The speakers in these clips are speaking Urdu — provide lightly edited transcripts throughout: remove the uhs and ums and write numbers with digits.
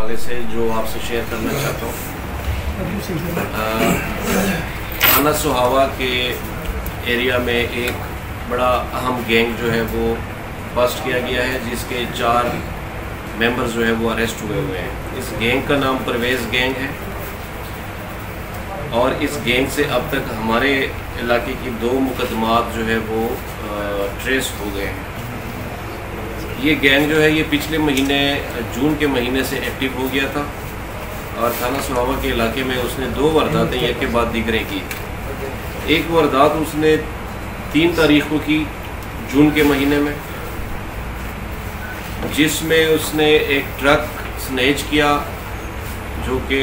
حوالے سے جو آپ سے شیئر کرنا چاہتا ہوں۔ تھانہ سہاوا کے ایریا میں ایک بڑا اہم گینگ جو ہے وہ بسٹ کیا گیا ہے، جس کے 4 ممبرز جو ہے وہ اریسٹ ہوئے ہیں۔ اس گینگ کا نام پرویز گینگ ہے، اور اس گینگ سے اب تک ہمارے علاقے کی 2 مقدمات جو ہے وہ ٹریس ہو گئے ہیں۔ یہ گینگ جو ہے یہ پچھلے مہینے جون کے مہینے سے ایکٹیو ہو گیا تھا، اور تھانہ سہاوا کے علاقے میں اس نے 2 وارداتیں ایک کے بعد دیگریں کی۔ ایک واردات اس نے 3 تاریخ کو کی جون کے مہینے میں، جس میں اس نے ایک ٹرک سنیچ کیا جو کہ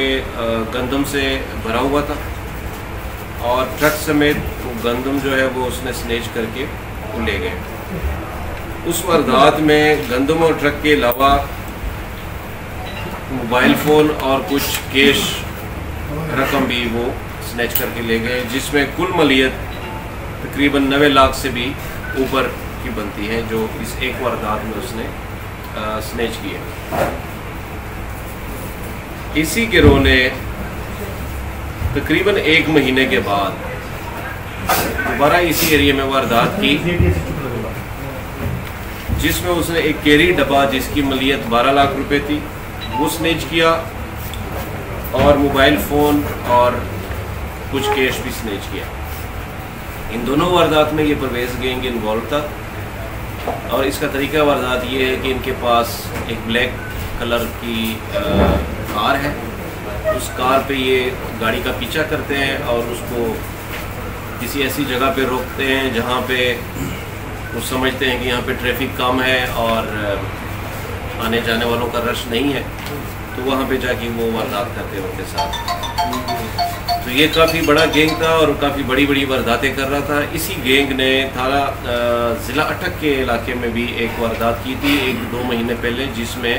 گندم سے بھرا ہوا تھا، اور ٹرک سمیت وہ گندم جو ہے وہ اس نے سنیچ کر کے لے گئے۔ اس واردات میں گندم اور ٹرک کے علاوہ موبائل فون اور کچھ کیش رقم بھی وہ سنیچ کر کے لے گئے، جس میں کل مالیت تقریباً 90 لاکھ سے بھی اوپر کی بنتی ہے، جو اس ایک واردات میں اس نے سنیچ کی ہے۔ اسی گروہ نے تقریباً 1 مہینے کے بعد دوبارہ اسی ایریا میں واردات کی، جس میں اس نے ایک کیری ڈبہ جس کی مالیت 12 لاکھ روپے تھی وہ سنیچ کیا، اور موبائل فون اور کچھ کیش بھی سنیچ کیا۔ ان دونوں واردات میں یہ پرویز گینگ انوالو تھا، اور اس کا طریقہ واردات یہ ہے کہ ان کے پاس ایک بلیک کلر کی کار ہے، اس کار پہ یہ گاڑی کا پیچھا کرتے ہیں اور اس کو کسی ایسی جگہ پہ روکتے ہیں جہاں پہ وہ سمجھتے ہیں کہ یہاں پہ ٹریفک کم ہے اور آنے جانے والوں کا رش نہیں ہے، تو وہاں پہ جا کے وہ واردات کرتے ہیں ان کے ساتھ۔ تو یہ کافی بڑا گینگ تھا اور کافی بڑی بڑی وارداتیں کر رہا تھا۔ اسی گینگ نے تھانہ ضلع اٹک کے علاقے میں بھی ایک واردات کی تھی 1-2 مہینے پہلے، جس میں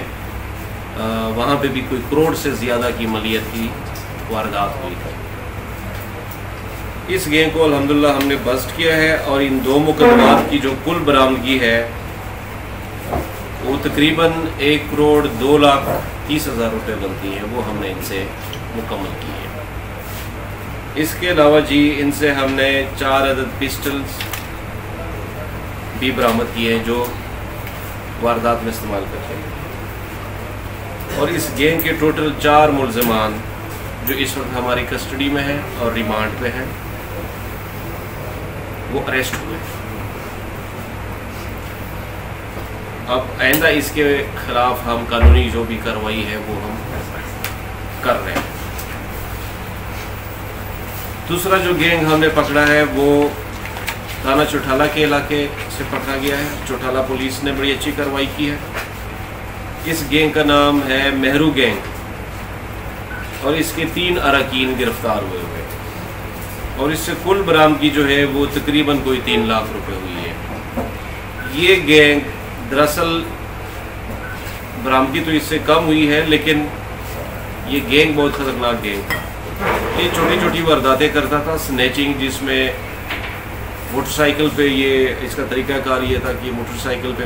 وہاں پہ بھی کوئی کروڑ سے زیادہ کی مالیت کی واردات ہوئی تھی۔ اس گینگ کو الحمدللہ ہم نے بسٹ کیا ہے، اور ان 2 مقدمات کی جو کل برآمدگی ہے وہ تقریباً 1,02,30,000 روپے بنتی ہیں، وہ ہم نے ان سے مکمل کی ہے۔ اس کے علاوہ جی ان سے ہم نے 4 عدد پسٹلز بھی برآمد کیے ہیں جو واردات میں استعمال کرتے ہیں، اور اس گینگ کے ٹوٹل 4 ملزمان جو اس وقت ہماری کسٹڈی میں ہیں اور ریمانڈ پہ ہیں وہ اریسٹ ہوئے ہیں۔ اب آئندہ اس کے خلاف ہم قانونی جو بھی کارروائی ہے وہ ہم کر رہے ہیں۔ دوسرا جو گینگ ہم نے پکڑا ہے وہ تھانہ چوٹھالہ کے علاقے سے پکڑا گیا ہے۔ چوٹھالہ پولیس نے بڑی اچھی کارروائی کی ہے۔ اس گینگ کا نام ہے مہرو گینگ، اور اس کے 3 اراکین گرفتار ہوئے ہیں، اور اس سے کل برآمدگی جو ہے وہ تقریباً کوئی 3 لاکھ روپے ہوئی ہے۔ یہ گینگ دراصل برآمدگی تو اس سے کم ہوئی ہے، لیکن یہ گینگ بہت خطرناک گینگ تھا۔ یہ چھوٹی چھوٹی وارداتیں کرتا تھا، سنیچنگ، جس میں موٹر سائیکل پہ یہ اس کا طریقہ کار یہ تھا کہ موٹر سائیکل پہ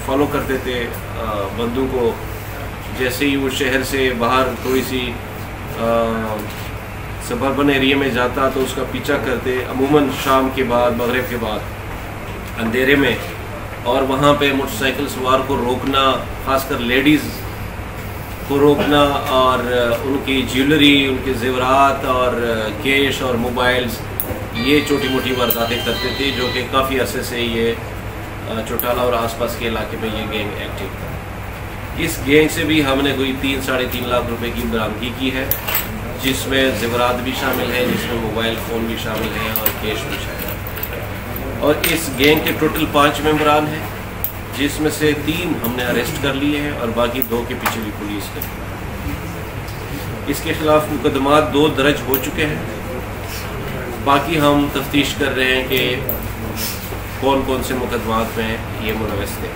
فالو کرتے تھے بندوں کو، جیسے ہی وہ شہر سے باہر تھوڑی سی سبربن ایریا میں جاتا تو اس کا پیچھا کرتے، عموماً شام کے بعد، مغرب کے بعد اندھیرے میں، اور وہاں پہ موٹر سائیکل سوار کو روکنا، خاص کر لیڈیز کو روکنا، اور ان کی جیولری، ان کے زیورات اور کیش اور موبائلز، یہ چھوٹی موٹی وارداتیں کرتے تھے، جو کہ کافی عرصے سے یہ چوٹھالہ اور آس پاس کے علاقے میں یہ گینگ ایکٹیو تھا۔ اس گینگ سے بھی ہم نے کوئی 3-3.5 لاکھ روپے کی برآمدگی کی ہے، جس میں زیورات بھی شامل ہیں، جس میں موبائل فون بھی شامل ہیں اور کیش بھی شامل ہے۔ اور اس گینگ کے ٹوٹل 5 ممبران ہیں، جس میں سے 3 ہم نے اریسٹ کر لیے ہیں، اور باقی 2 کے پیچھے بھی پولیس ہے۔ اس کے خلاف مقدمات 2 درج ہو چکے ہیں، باقی ہم تفتیش کر رہے ہیں کہ کون کون سے مقدمات میں یہ ملوث تھے۔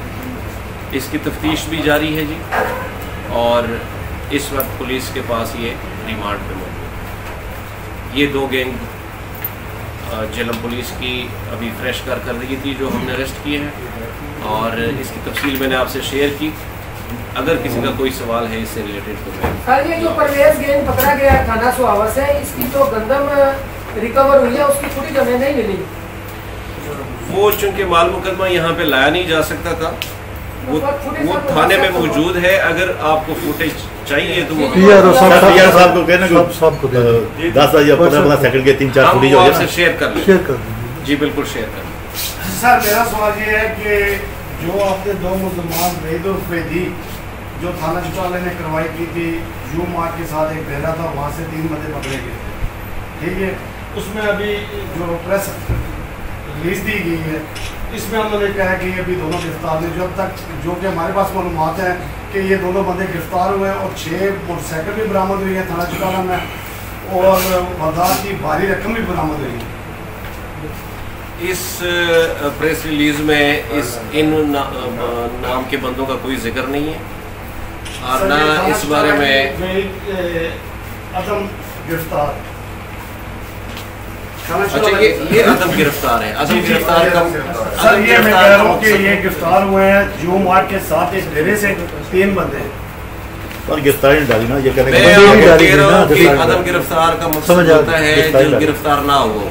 اس کی تفتیش بھی جاری ہے جی، اور اس وقت پولیس کے پاس یہ ریمانڈ پہ موجود ہے۔ یہ 2 گینگ جہلم پولیس کی ابھی فریش کارکردگی تھی جو ہم نے اریسٹ کیے ہیں، اور اس کی تفصیل میں نے آپ سے شیئر کی۔ اگر کسی کا کوئی سوال ہے اس سے ریلیٹڈ تو میں سر یہ جو پرویز گینگ پکڑا گیا تھانہ سواوا سے، اس کی جو گندم ریکور ہوئی ہے اس کی فوٹیج ہمیں نہیں ملی. وہ چونکہ مال مقدمہ یہاں پہ لایا نہیں جا سکتا تھا، وہ تھانے میں موجود ہے. اگر آپ کو فوٹیج چاہیے تو وہ صاحب کو کہنا 10 یا 15 سیکنڈ کے 3-4 فوٹیج ہو جائے شیئر کر لیں. جی بالکل شیئر کر لیں. سر میرا سوال یہ ہے کہ جو آپ نے 2 ملزمان وحید اور فیدی جو تھانہ چچالے نے کروائی کی تھی، یو مارٹ کے ساتھ ایک ڈیرا تھا، وہاں سے 3 بندے پکڑے گئے تھے، ٹھیک ہے. اس میں ابھی جو پریس ریلیز دی گئی ہے اس میں ہم نے کہا کہ یہ ابھی دونوں گرفتار ہیں. جب تک جو کہ ہمارے پاس معلومات ہیں کہ یہ دونوں بندے گرفتار ہوئے ہیں اور 6 موٹر سائیکل بھی برآمد ہوئی ہیں تھانہ چکالہ میں، اور واردات کی بھاری رقم بھی برآمد ہوئی ہے. اس پریس ریلیز میں ان نام کے بندوں کا کوئی ذکر نہیں ہے، اور نہ اس بارے میں عدم گرفتار. اچھا یہ عدم گرفتار ہے. عدم گرفتار کا سر یہ میں کہہ رہا ہوں کہ یہ گرفتار ہوئے ہیں جو مارٹ کے ساتھ ایک ڈیرے سے 3 بندے ہیں. اور گرفتاری نہیں ڈالی نا، یہ کہنے میں آپ کو کہہ رہا ہوں کہ عدم گرفتار کا مقصد ہوتا ہے جو گرفتار نہ ہوا.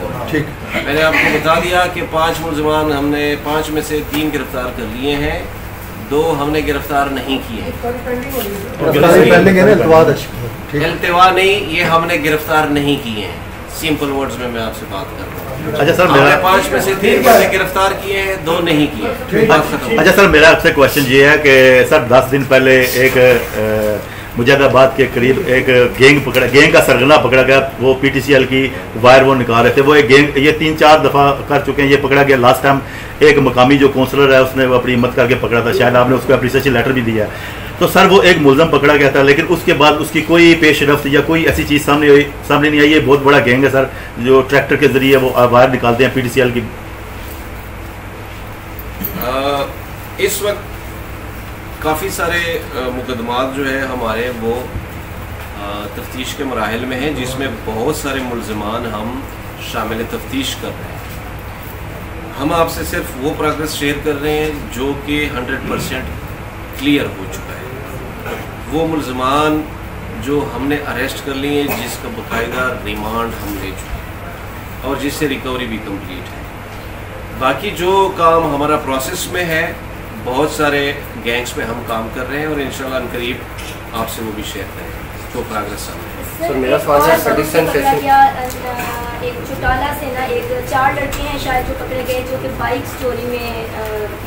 میں نے آپ کو بتا دیا کہ 5 ملزمان ہم نے 5 میں سے 3 گرفتار کر لیے ہیں، 2 ہم نے گرفتار نہیں کیے ہیں. التوا نہیں، یہ ہم نے گرفتار نہیں کیے ہیں. سمپل ورڈز میں آپ سے بات کر رہا ہوں. اچھا سر، ہم نے 5 میں سے 3 بندے گرفتار کیے ہیں، 2 نہیں کیے. اچھا سر، میرا آپ سے کوشچن یہ ہے کہ سر 10 دن پہلے ایک مجاہد آباد کے قریب ایک گینگ کا سرغنہ پکڑا گیا. وہ پی ٹی سی ایل کی وائر وہ نکال رہے تھے. وہ ایک گینگ یہ 3-4 دفعہ کر چکے ہیں. یہ پکڑا گیا لاسٹ ٹائم ایک مقامی جو کونسلر ہے اس نے وہ اپنی ہمت کر کے پکڑا تھا، شاید آپ نے اس کو اپریسیشن لیٹر بھی دیا. تو سر وہ ایک ملزم پکڑا گیا تھا، لیکن اس کے بعد اس کی کوئی پیش رفت یا کوئی ایسی چیز سامنے نہیں آئی. یہ بہت بڑا گینگ ہے سر، جو ٹریکٹر کے ذریعے وہ وائر نکالتے ہیں پی ٹی سی ایل کی. اس وقت کافی سارے مقدمات جو ہے ہمارے وہ تفتیش کے مراحل میں ہیں، جس میں بہت سارے ملزمان ہم شامل تفتیش کر رہے ہیں. ہم آپ سے صرف وہ پروگریس شیئر کر رہے ہیں جو کہ 100% کلیئر ہو چکا ہے. وہ ملزمان جو ہم نے اریسٹ کر لیے ہیں، جس کا باقاعدہ ریمانڈ ہم لے چکے ہیں اور جس سے ریکوری بھی کمپلیٹ ہے. باقی جو کام ہمارا پروسیس میں ہے، بہت سارے گینگز پہ ہم کام کر رہے ہیں اور انشاءاللہ ان قریب آپ سے وہ بھی شیئر کریں گے تو پروگریس سامنے. سر میرا سوال ہے ایک چوٹالہ سے نا 4 لڑکے ہیں شاید جو پکڑے گئے جو کہ بائک چوری میں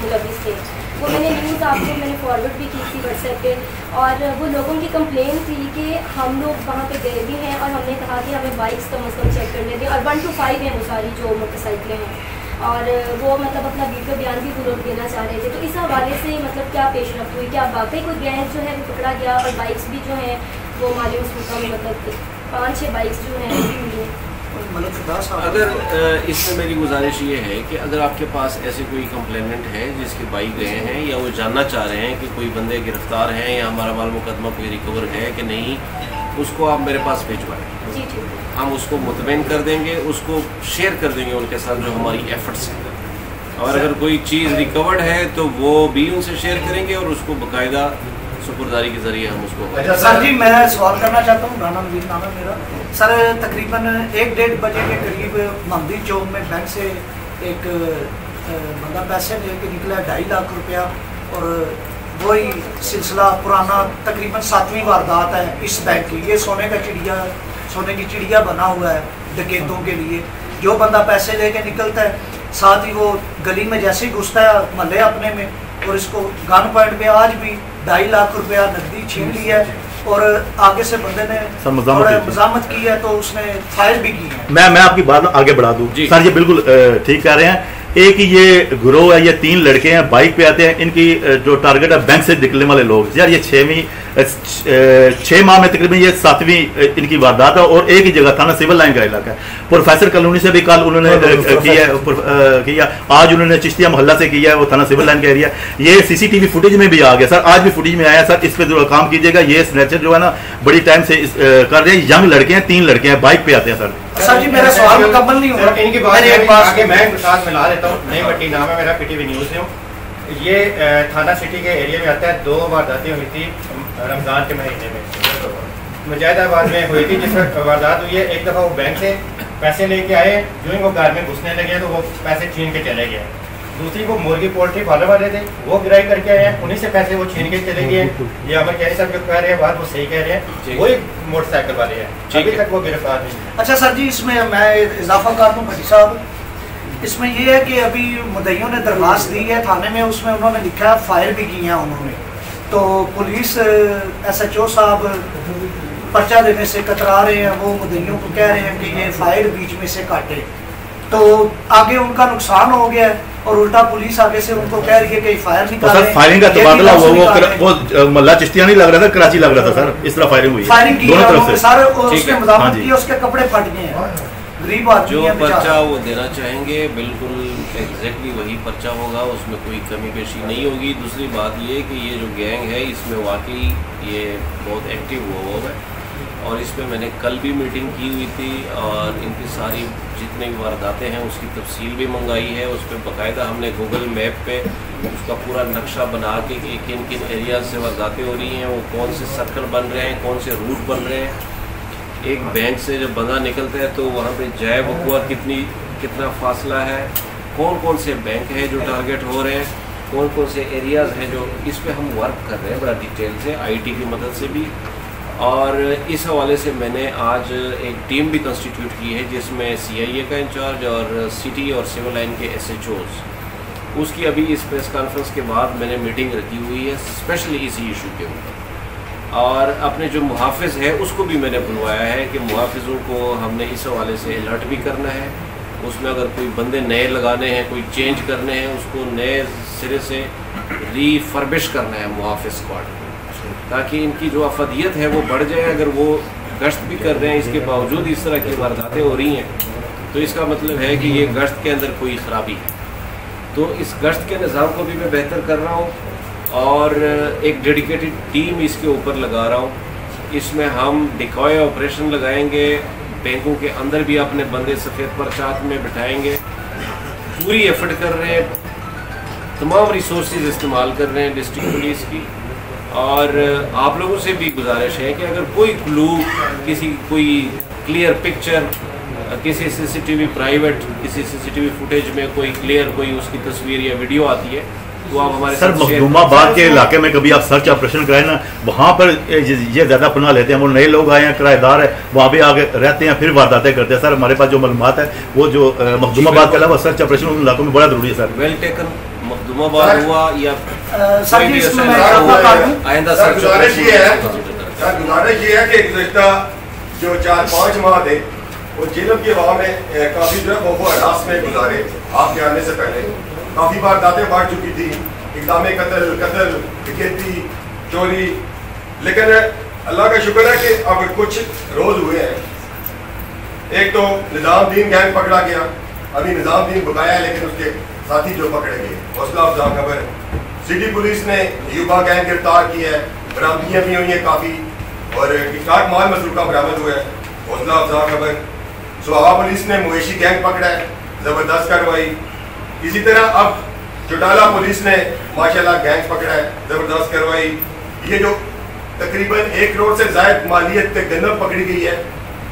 ملوث تھے. وہ میں نے نیوز آپ کو میں نے فارورڈ بھی کی تھی واٹس ایپ پہ، اور وہ لوگوں کی کمپلین تھی کہ ہم لوگ وہاں پہ گئے بھی ہیں اور ہم نے کہا کہ ہمیں بائکس کم از کم چیک کرنے دیں، اور 1 to 5 ہیں وہ ساری جو موٹر سائیکلیں ہیں، اور وہ مطلب اپنا ویڈیو بیان بھی وہ لوگ دینا چاہ رہے تھے. تو اس حوالے سے مطلب کیا پیش رفت ہوئی؟ کیا واقعی کوئی گینگ جو ہے وہ پکڑا گیا اور بائکس بھی جو ہیں وہ مالی مسلوقہ میں مطلب 5-6 بائکس جو ہیں وہ ملی؟ اگر اس میں میری گزارش یہ ہے کہ اگر آپ کے پاس ایسے کوئی کمپلیننٹ ہے جس کے بائک گئے ہیں یا وہ جاننا چاہ رہے ہیں کہ کوئی بندے گرفتار ہیں یا ہمارا مال مقدمہ کوئی ریکور ہے کہ نہیں، اس کو آپ میرے پاس بھیجوائیں. ہم اس کو مطمئن کر دیں گے، اس کو شیئر کر دیں گے ان کے ساتھ جو ہماری ایفرٹس ہیں. اور اگر کوئی چیز ریکورڈ ہے تو وہ بھی ان سے شیئر کریں گے اور اس کو باقاعدہ سپرداری کے ذریعے ہم اس کو. سر جی میں سوال کرنا چاہتا ہوں، رانا نوید نام ہے میرا. سر تقریباً 1-1:30 بجے کے قریب محمدی چوک میں بینک سے ایک بندہ پیسے لے کے نکلا 2.5 لاکھ روپیہ، اور وہی سلسلہ پرانا تقریباً 7ویں واردات ہے اس بینک کی. یہ سونے کی چڑیا بنا ہوا ہے ڈکیتوں کے لیے. جو بندہ پیسے لے کے نکلتا ہے ساتھ ہی وہ گلی میں جیسے ہی گھستا ہے محلے اپنے میں، اور اس کو گن پوائنٹ پہ آج بھی 2.5 لاکھ روپیہ نقدی چھین لی ہے، اور آگے سے بندے نے مزاحمت کی ہے تو اس نے فائر بھی کی ہے. میں آپ کی بات آگے بڑھا دوں سر، یہ بالکل ٹھیک کہہ رہے ہیں. ایک یہ گروہ ہے، یہ 3 لڑکے ہیں، بائک پہ آتے ہیں. ان کی جو ٹارگٹ ہے بینک سے نکلنے والے لوگ. یار یہ 6 ماہ میں تقریباً یہ 7ویں ان کی واردات ہے، اور ایک ہی جگہ تھانہ سول لائن کا علاقہ ہے. پروفیسر کالونی سے بھی کل انہوں نے کیا، آج انہوں نے چشتیہ محلہ سے کیا ہے، وہ تھانہ سول لائن کا ایریا. یہ سی سی ٹی وی فوٹیج میں بھی آ گیا سر، آج بھی فوٹیج میں آیا سر. اس پہ جو کام کیجیے گا. یہ سنیچر جو ہے نا بڑی ٹائم سے کر رہے ہیں. ینگ لڑکے ہیں، 3 لڑکے ہیں، بائک پہ آتے ہیں سر. سر جی میرا سوال مکمل نہیں ہوا. ان کی بات میں ساتھ ملا دیتا ہوں. نئی بٹی نام ہے میرا، پی ٹی وی نیوز سے ہوں. یہ تھانہ سٹی کے ایریا میں آتا ہے. 2 وارداتیں ہوئی تھی رمضان کے مہینے میں مجاہد آباد میں ہوئی تھی. جس میں واردات ہوئی ہے, ایک دفعہ وہ بینک سے پیسے لے کے آئے, جو ہی وہ گھر میں گھسنے لگے تو وہ پیسے چھین کے چلے گئے. دوسری وہ مرغی پولٹری پالنے والے تھے, وہ گرائی کر کے آئے ہیں, انہیں سے پیسے وہ چھین کے چلے گئے. یہ عمر کیری صاحب جو کہہ رہے ہیں بات وہ صحیح کہہ رہے ہیں, وہی موٹر سائیکل والے ہیں, ابھی تک وہ گرفتار نہیں. اچھا سر جی, اس میں میں اضافہ کر دوں بھٹی صاحب, اس میں یہ ہے کہ ابھی مدعیوں نے درخواست دی ہے تھانے میں, اس میں انہوں نے لکھا ہے فائر بھی کی ہیں انہوں نے, تو پولیس SHO صاحب پرچہ دینے سے کترا رہے ہیں. وہ مدعیوں کو کہہ رہے ہیں کہ یہ فائر بیچ میں سے کاٹے, تو آگے ان کا نقصان ہو گیا اور الٹا پولیس آگے سے ان کو کہہ رہی ہے کہ فائر نکالیں. سر فائرنگ کا تبادلہ وہ ملا چشتیاں نہیں لگ رہا تھا, کراچی لگ رہا تھا سر, اس طرح فائرنگ ہوئی فائرنگ کی دونوں طرف سے. سارے اس نے مداخلت کی, اس کے کپڑے پھٹ گئے ہیں. غریب آدمی جو پرچہ وہ دینا چاہیں گے بالکل ایگزیکٹلی وہی پرچہ ہوگا, اس میں کوئی کمی بیشی نہیں ہوگی. دوسری بات یہ کہ یہ جو گینگ ہے اس میں واقعی یہ بہت ایکٹیو ہوا ہے, اور اس پہ میں نے کل بھی میٹنگ کی ہوئی تھی, اور ان کی ساری جتنے بھی وارداتیں ہیں اس کی تفصیل بھی منگائی ہے. اس پہ باقاعدہ ہم نے گوگل میپ پہ اس کا پورا نقشہ بنا کے کہ کن کن ایریاز سے وارداتیں ہو رہی ہیں, وہ کون سے سرکل بن رہے ہیں, کون سے روٹ بن رہے ہیں. ایک بینک سے جب بندہ نکلتا ہے تو وہاں پہ جائے وقوع کتنا فاصلہ ہے, کون سے بینک ہیں جو ٹارگیٹ ہو رہے ہیں, کون سے ایریاز ہیں جو, اس پہ ہم ورک کر رہے ہیں بڑا ڈیٹیل سے IT کی مدد سے بھی. اور اس حوالے سے میں نے آج ایک ٹیم بھی کنسٹیٹیوٹ کی ہے جس میں CIA کا انچارج اور سٹی اور سول لائن کے SHOs, اس کی ابھی اس پریس کانفرنس کے بعد میں نے میٹنگ رکھی ہوئی ہے اسپیشلی اسی ایشو کے اوپر. اور اپنے جو محافظ ہے اس کو بھی میں نے بلوایا ہے کہ محافظوں کو ہم نے اس حوالے سے الرٹ بھی کرنا ہے. اس میں اگر کوئی بندے نئے لگانے ہیں, کوئی چینج کرنے ہیں, اس کو نئے سرے سے ری فربش کرنا ہے محافظ اسکواڈ, تاکہ ان کی جو افادیت ہے وہ بڑھ جائے. اگر وہ گشت بھی کر رہے ہیں اس کے باوجود اس طرح کی وارداتیں ہو رہی ہیں تو اس کا مطلب ہے کہ یہ گشت کے اندر کوئی خرابی ہے. تو اس گشت کے نظام کو بھی میں بہتر کر رہا ہوں اور ایک ڈیڈیکیٹڈ ٹیم اس کے اوپر لگا رہا ہوں. اس میں ہم ڈیکوائے آپریشن لگائیں گے, بینکوں کے اندر بھی اپنے بندے سفید پرچات میں بٹھائیں گے. پوری ایفرٹ کر رہے ہیں, تمام ریسورسز استعمال کر رہے ہیں ڈسٹرکٹ پولیس کی. اور آپ لوگوں سے بھی گزارش ہے کہ اگر کوئی کلو, کوئی کلیئر پکچر, کسی CCTV پرائیویٹ کسی CCTV فوٹیج میں کوئی کلیئر کوئی اس کی تصویر یا ویڈیو آتی ہے تو آپ ہمارے سر مخدوم آباد کے علاقے میں کبھی آپ سرچ آپریشن کرائیں نا, وہاں پر یہ زیادہ پناہ لیتے ہیں, وہ نئے لوگ آئے ہیں, کرایہ دار ہے, وہاں پہ آگے رہتے ہیں, پھر وارداتیں کرتے ہیں. سر ہمارے پاس جو معلومات ہے وہ جو مخدوم آباد کے علاوہ سرچ آپریشن ان علاقوں میں بڑا ضروری ہے. سر ویل ٹیکن مخدوم آباد ہوا یا آئندہ گزارش یہ ہے کہ گزشتہ جو 4-5 ماہ تھے وہ جیلوں کی ہوا میں کافی جو ہے خوف و ہراس میں گزارے. آپ کے آنے سے پہلے کافی بار داتیں بانٹ چکی تھی, اقدام قتل, ڈکیتی, چوری. لیکن اللہ کا شکر ہے کہ اب کچھ روز ہوئے ہیں. ایک تو نظام دین گینگ پکڑا گیا, ابھی نظام دین بکایا ہے لیکن اس کے ساتھی جو پکڑے گئے, حوصلہ افزا خبر. سٹی پولیس نے یوبا گینگ گرفتار کی ہے, برامدیاں بھی ہوئی ہیں کافی, اور ٹھیک ٹھاک مال مسروقہ برآمد ہوا ہے, حوصلہ افزا خبر. سوابا پولیس نے مویشی گینگ پکڑا ہے, زبردست کارروائی. اسی طرح اب چوٹالہ پولیس نے ماشاءاللہ گینگ پکڑا ہے, زبردست کارروائی. یہ جو تقریباً 1 کروڑ سے زائد مالیت پہ گندم پکڑی گئی ہے,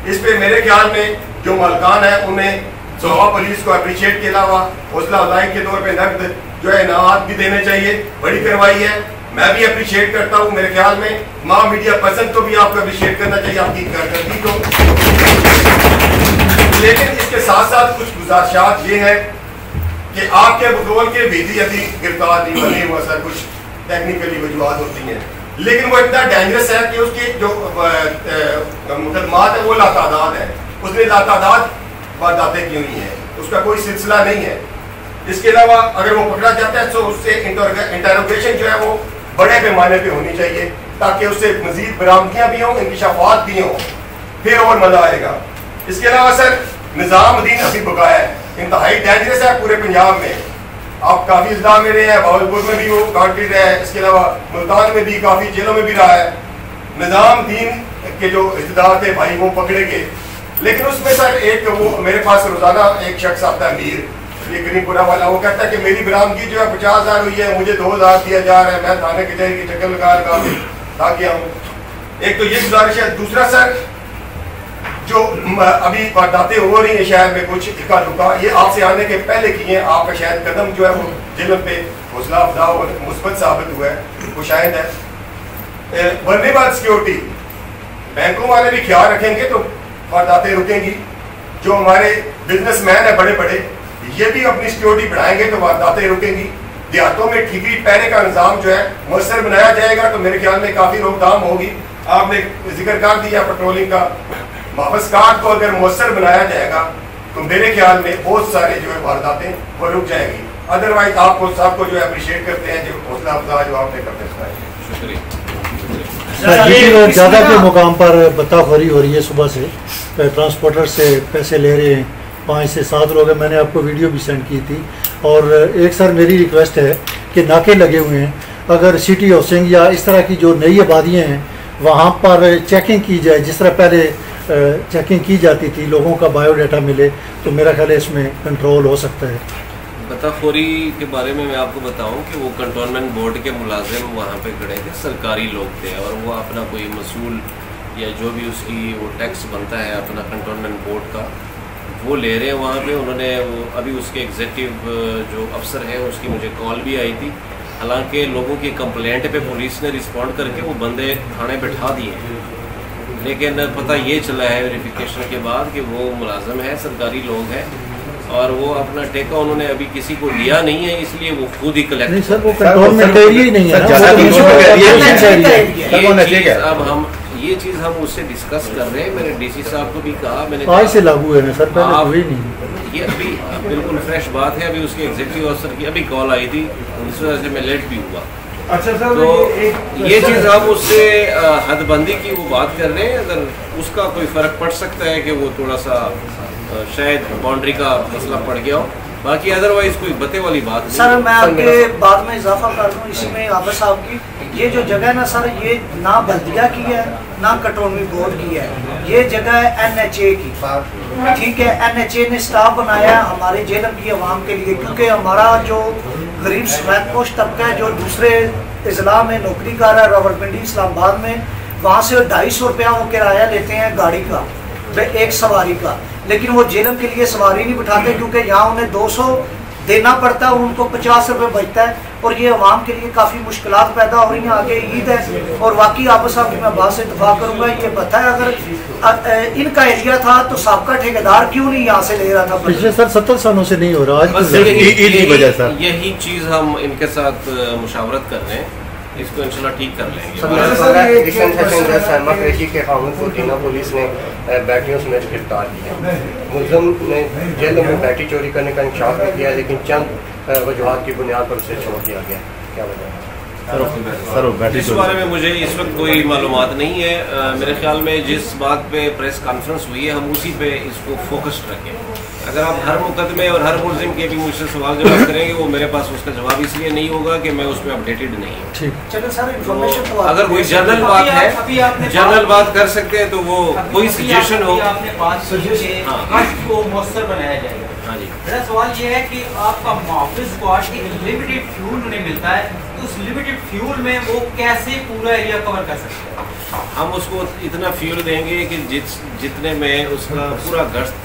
اس پہ میرے خیال میں جو مالکان ہیں انہیں سوابا پولیس کو اپریشیٹ کے علاوہ حوصلہ افزائی کے طور پہ نقد جو ہے انعامات بھی دینے چاہیے. بڑی کارروائی ہے, میں بھی اپریشیٹ کرتا ہوں. میرے خیال میں تمام میڈیا پرسن کو بھی آپ کو اپریشیٹ کرنا چاہیے آپ کی کارکردگی کو. لیکن اس کے ساتھ ساتھ کچھ گزارشات یہ ہے کہ آپ کے بطول کے بھیجی ابھی گرفتار نہیں بنے ہوا سر, کچھ ٹیکنیکلی وجوہات ہوتی ہیں, لیکن وہ اتنا ڈینجرس ہے کہ اس کی جو مقدمات ہیں وہ لاتعداد ہیں. اس نے لاتعداد وارداتیں کی ہوئی ہیں, اس کا کوئی سلسلہ نہیں ہے. اس کے علاوہ اگر وہ پکڑا جاتا ہے تو اس سے انٹروگیشن جو ہے وہ بڑے پیمانے پہ ہونی چاہیے تاکہ اس سے مزید برآمدیاں بھی ہوں, انکشافات بھی ہوں, پھر اور مزہ آئے گا. اس کے علاوہ سر نظام دین ابھی بقایا ہے, انتہائی ڈینجرس ہے پورے پنجاب میں. آپ کافی اضلاع میں رہے ہیں, بہاولپور میں بھی وہ کانٹیکٹ ہے, اس کے علاوہ ملتان میں بھی کافی جیلوں میں بھی رہا ہے. نظام دین کے جو اقتدار تھے بھائی وہ پکڑے گئے, لیکن اس میں سر ایک وہ میرے پاس روزانہ ایک شخص آتا ہے میر, یہ کریمپورہ والا, وہ کہتا ہے کہ میری برآمدگی جو ہے 50,000 ہوئی ہے, مجھے 2,000 دیا جا رہا ہے, میں تھانے کچہری کی چکر لگا کے تاکہ ہم. ایک تو یہ گزارش ہے. دوسرا سر, جو ابھی وارداتیں ہو رہی ہیں شہر میں کچھ اکا دکا, یہ آپ سے آنے کے پہلے کی ہیں. آپ کا شاید قدم جو ہے وہ جرم پہ حوصلہ افزا اور مثبت ثابت ہوا ہے, وہ شاید ہے. ورنیبل سیکورٹی, بینکوں والے بھی خیال رکھیں گے تو وارداتیں رکیں گی. جو ہمارے بزنس مین ہیں بڑے بڑے, یہ بھی اپنی سیکورٹی بڑھائیں گے تو وارداتیں رکیں گی. دیہاتوں میں ٹھیکری پیرے کا نظام جو ہے مؤثر بنایا جائے گا تو میرے خیال میں کافی روک تھام ہوگی. آپ نے ذکر کر دیا پٹرولنگ کا, محافظ کارڈ کو اگر مؤثر بنایا جائے گا تو میرے خیال میں بہت سارے جو ہے وارداتیں وہ رک جائیں گی. ادروائز آپ کو سب کو جو ہے اپریشیٹ کرتے ہیں جو حوصلہ افزا جو آپ نے کرتے سنائے. شکریہ. زیادہ کے مقام پر بتاخوری ہو رہی ہے, صبح سے ٹرانسپورٹر سے پیسے لے رہے ہیں, 5 سے 7 لوگ ہیں. میں نے آپ کو ویڈیو بھی سینڈ کی تھی. اور ایک سر میری ریکویسٹ ہے کہ ناکے لگے ہوئے ہیں, اگر سٹی ہاؤسنگ یا اس طرح کی جو نئی آبادیاں ہیں وہاں پر چیکنگ کی جائے, جس طرح پہلے چیکنگ کی جاتی تھی, لوگوں کا بایو ڈیٹا ملے, تو میرا خیال ہے اس میں کنٹرول ہو سکتا ہے. بتاخوری کے بارے میں آپ کو بتاؤں کہ وہ کنٹونمنٹ بورڈ کے ملازم وہاں پہ کھڑے تھے, سرکاری لوگ تھے, اور وہ اپنا کوئی مصول یا جو بھی اس کی وہ ٹیکس بنتا ہے اپنا کنٹونمنٹ بورڈ کا, وہ لے رہے ہیں وہاں پہ. انہوں نے وہ ابھی اس کے ایگزیکٹو جو افسر ہے اس کی مجھے کال بھی آئی تھی. حالانکہ لوگوں کی کمپلینٹ پہ پولیس نے رسپونڈ کر کے وہ بندے تھانے بٹھا دیے ہیں, لیکن پتہ یہ چلا ہے ویریفیکیشن کے بعد کہ وہ ملازم ہے, سرکاری لوگ ہیں, اور وہ اپنا ٹیکہ انہوں نے ابھی کسی کو لیا نہیں ہے, اس لیے وہ خود ہی کلیکٹ. نہیں سر, وہ کنٹونمنٹ ایریا ہی نہیں ہے. اب ہم یہ چیز ہم اس سے ڈسکس کر رہے ہیں. میں نے ڈی سی صاحب کو بھی کہا, میں نے آج سے لاگو ہے نا سر, پہلے ہوئی نہیں. یہ ابھی بالکل فریش بات ہے. ابھی اس کے ایگزیکٹو افسر کی ابھی کال آئی تھی, اس وجہ سے میں لیٹ بھی ہوا. اچھا سر, تو یہ چیز آپ اس سے حد بندی کی وہ بات کر رہے ہیں. اگر اس کا کوئی فرق پڑ سکتا ہے کہ وہ تھوڑا سا شاید باؤنڈری کا مسئلہ پڑ گیا ہو, باقی ادروائز کوئی بتے والی بات نہیں. سر میں آپ کے بعد میں اضافہ کر دوں اس میں عابد صاحب کی, یہ جو جگہ ہے نا سر, یہ نہ بلدیہ کی ہے نہ کنٹونمنٹ بورڈ کی ہے, یہ جگہ ہے NHA کی. ٹھیک ہے, NHA نے سٹاف بنایا ہے ہمارے جہلم کی عوام کے لیے, کیونکہ ہمارا جو غریب سفید پوش طبقہ ہے جو دوسرے اضلاع میں نوکری کر رہا ہے, راولپنڈی اسلام آباد میں, وہاں سے 250 روپیہ وہ کرایہ لیتے ہیں گاڑی کا, ایک سواری کا, لیکن وہ جہلم کے لیے سواری نہیں بٹھاتے کیونکہ یہاں انہیں 200 دینا پڑتا ہے اور ان کو 50 روپے بچتا ہے, اور یہ عوام کے لیے کافی مشکلات پیدا ہو رہی ہیں. آگے عید ہے, اور واقعی عابد صاحب کی میں بات سے اتفاق کروں گا, یہ پتہ ہے اگر ان کا ایریا تھا تو سابقہ ٹھیکیدار کیوں نہیں یہاں سے لے رہا تھا؟ پچھلے سر 70 سالوں سے نہیں ہو رہا, آج یہی چیز ہم ان کے ساتھ مشاورت کر رہے ہیں, اس کو انشاءاللہ ٹھیک کر لیں گے. سلما قریشی کے خامن کو ٹینا پولیس نے بیٹریوں سمیت گرفتار کیا. ملزم نے جیل میں بیٹری چوری کرنے کا انکشاف بھی کیا, لیکن چند وجوہات کی بنیاد پر اسے چھوڑ دیا گیا. کیا وجہ ہے اس بارے میں مجھے اس وقت کوئی معلومات نہیں ہے. میرے خیال میں جس بات پہ پریس کانفرنس ہوئی ہے ہم اسی پہ اس کو فوکسڈ رکھیں. اگر آپ ہر مقدمے اور ہر ملزم کے بھی مجھ سے سوال جواب کریں گے, وہ میرے پاس اس کا جواب اس لیے نہیں ہوگا کہ میں اس میں اپڈیٹڈ نہیں ہوں. اگر کوئی جنرل بات ہے, جنرل بات کر سکتے ہیں تو وہ کوئی سجیشن ہو. کو مؤثر بنایا جائے گا. ہاں جی, میرا سوال یہ ہے کہ آپ کا محافظ اسکواڈ کی لمیٹڈ فیول انہیں ملتا ہے, تو اس لمیٹڈ فیول میں وہ کیسے پورا ایریا کور کر سکتے ہیں؟ ہم اس کو اتنا فیول دیں گے کہ جتنے میں اس کا پورا گشت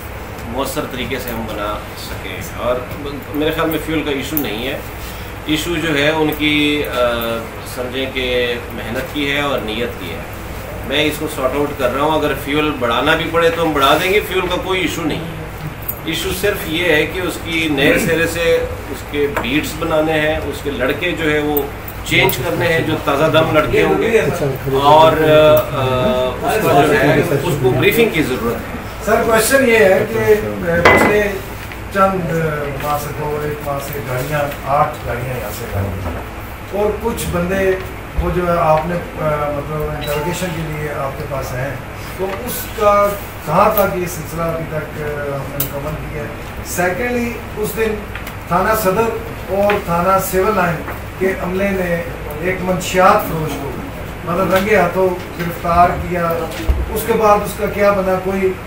مؤثر طریقے سے ہم بنا سکیں. اور میرے خیال میں فیول کا ایشو نہیں ہے. ایشو جو ہے ان کی سمجھیں کہ محنت کی ہے اور نیت کی ہے. میں اس کو سارٹ آؤٹ کر رہا ہوں. اگر فیول بڑھانا بھی پڑے تو ہم بڑھا دیں گے, فیول کا کوئی ایشو نہیں ہے. ایشو صرف یہ ہے کہ اس کی نئے سرے سے اس کے بیٹس بنانے ہیں, اس کے لڑکے جو ہے وہ چینج کرنے ہیں جو تازہ دم لڑکے ہوں گے, اور اس کا جو ہے اس کو بریفنگ کی ضرورت ہے. سر کوشچن یہ ہے کہ پچھلے چند ماہ سے 1 ماہ سے گاڑیاں 8 گاڑیاں یہاں سے گاڑی, اور کچھ بندے وہ جو ہے آپ نے مطلب انٹروگیشن کے لیے آپ کے پاس ہیں, تو اس کا کہاں تک یہ سلسلہ ابھی تک ہم نے مکمل کیا ہے؟ سیکنڈلی اس دن تھانہ صدر اور تھانہ سیول لائن کے عملے نے ایک منشیات فروش کو مطلب رنگے ہاتھوں گرفتار کیا. اس کے بعد اس کا کیا بنا, کوئی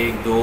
1-2